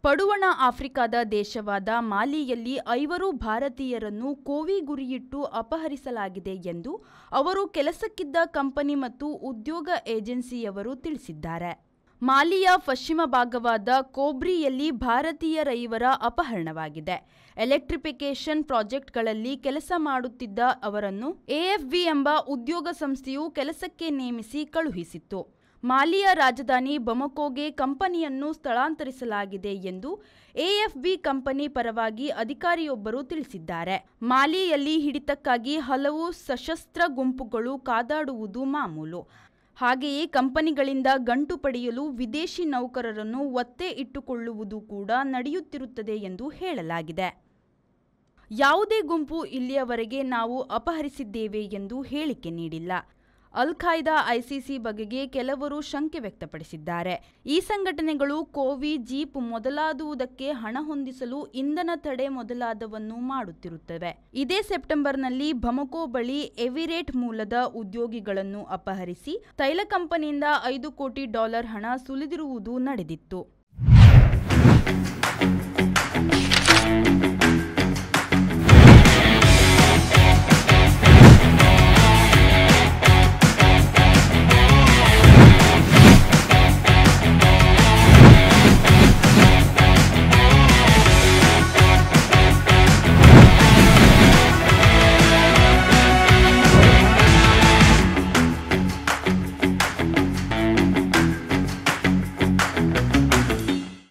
ಪಡುವಣ ಆಫ್ರಿಕಾದ ದೇಶವಾದ ಮಾಲಿಯಲ್ಲಿ 5 ಭಾರತೀಯರನ್ನು ಕೋವಿ ಗುರಿಯಿಟ್ಟು ಅಪಹರಿಸಲಾಗಿದೆ ಎಂದು ಅವರು ಕೆಲಸಕ್ಕಿದ್ದ ಕಂಪನಿ ಮತ್ತು ಉದ್ಯೋಗ ಏಜೆನ್ಸಿಯವರು ತಿಳಿಸಿದ್ದಾರೆ. ಮಾಲಿಯ ಪಶ್ಚಿಮ ಭಾಗವಾದ ಕೋಬ್ರಿಯಲ್ಲಿ ಭಾರತೀಯ 5 ಅಪಹರಣವಾಗಿದೆ. ಎಲೆಕ್ಟ್ರಿಫಿಕೇಷನ್ ಪ್ರಾಜೆಕ್ಟ್ಗಳಲ್ಲಿ ಕೆಲಸ ಮಾಡುತ್ತಿದ್ದ ಅವರನ್ನು ಎಎಫ್ಬಿ ಎಂಬ ಉದ್ಯೋಗ ಸಂಸ್ಥೆಯು ಕೆಲಸಕ್ಕೆ ನೇಮಿಸಿ ಕಳುಹಿಸಿತ್ತು. ಮಾಲಿಯ ರಾಜಧಾನಿ ಬಮಕೋಗೆ ಕಂಪನಿಯನ್ನು ಸ್ಥಳಾಂತರಿಸಲಾಗಿದೆ ಎಂದು ಎಎಫ್ಬಿ ಕಂಪನಿ ಪರವಾಗಿ ಅಧಿಕಾರಿಯೊಬ್ಬರು ತಿಳಿಸಿದ್ದಾರೆ. ಮಾಲಿಯಲ್ಲಿ ಹಿಡಿತಕ್ಕಾಗಿ ಹಲವು ಸಶಸ್ತ್ರ ಗುಂಪುಗಳು ಕಾದಾಡುವುದು ಮಾಮೂಲು. ಹಾಗೆಯೇ ಕಂಪನಿಗಳಿಂದ ಗಂಟು ಪಡೆಯಲು ವಿದೇಶಿ ನೌಕರರನ್ನು ಒತ್ತೆ ಇಟ್ಟುಕೊಳ್ಳುವುದು ಕೂಡ ನಡೆಯುತ್ತಿರುತ್ತದೆ ಎಂದು ಹೇಳಲಾಗಿದೆ. ಯಾವುದೇ ಗುಂಪು ಇಲ್ಲಿಯವರೆಗೆ ನಾವು ಅಪಹರಿಸಿದ್ದೇವೆ ಎಂದು ಹೇಳಿಕೆ ನೀಡಿಲ್ಲ. ಅಲ್-ಖೈದಾ ಐಸಿಸಿ ಬಗೆಗೆ ಕೆಲವರು ಶಂಕೆ ವ್ಯಕ್ತಪಡಿಸಿದ್ದಾರೆ. ಈ ಸಂಘಟನೆಗಳು ಕೋವಿ, ಜೀಪ್ ಮೊದಲಾದುವುದಕ್ಕೆ ಹಣ ಹೊಂದಿಸಲು ಇಂಧನ ತಡೆ ಮೊದಲಾದವನ್ನು ಮಾಡುತ್ತಿರುತ್ತವೆ. ಇದೇ ಸೆಪ್ಟೆಂಬರ್ನಲ್ಲಿ ಬಮಕೋ ಬಳಿ ಎವಿರೇಟ್ ಮೂಲದ ಉದ್ಯೋಗಿಗಳನ್ನು ಅಪಹರಿಸಿ ತೈಲ ಕಂಪನಿಯಿಂದ $5 ಕೋಟಿ ಹಣ ಸುಲಿದಿರುವುದು ನಡೆದಿತ್ತು.